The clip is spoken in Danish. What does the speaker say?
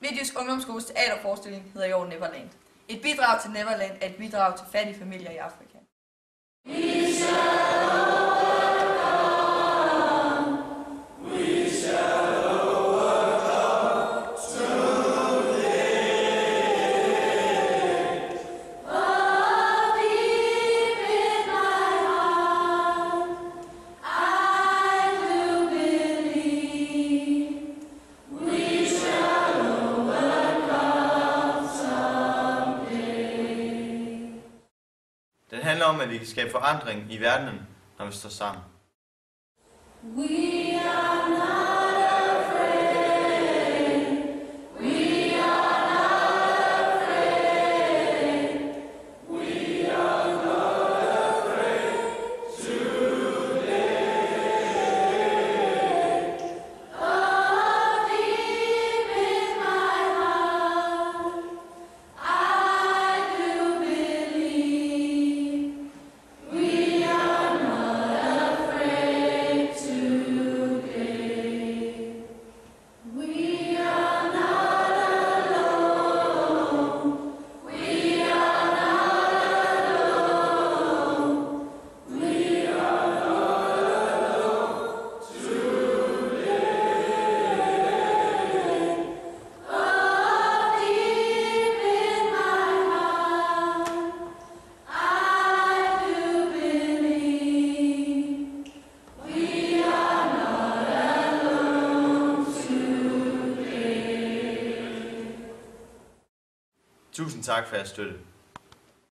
Midtjysk Ungdomsskoles teaterforestilling hedder i år Neverland. Et bidrag til Neverland er et bidrag til fattige familier i Afrika. Den handler om, at vi kan skabe forandring i verdenen, når vi står sammen. We are not afraid. We are not afraid. We are not afraid today. Oh, deep in my heart, I do believe we are not afraid today. We are not alone. We are not alone. We are not alone today. Oh, deep in my heart, I do believe we are not alone today. Tusind tak for jeres støtte.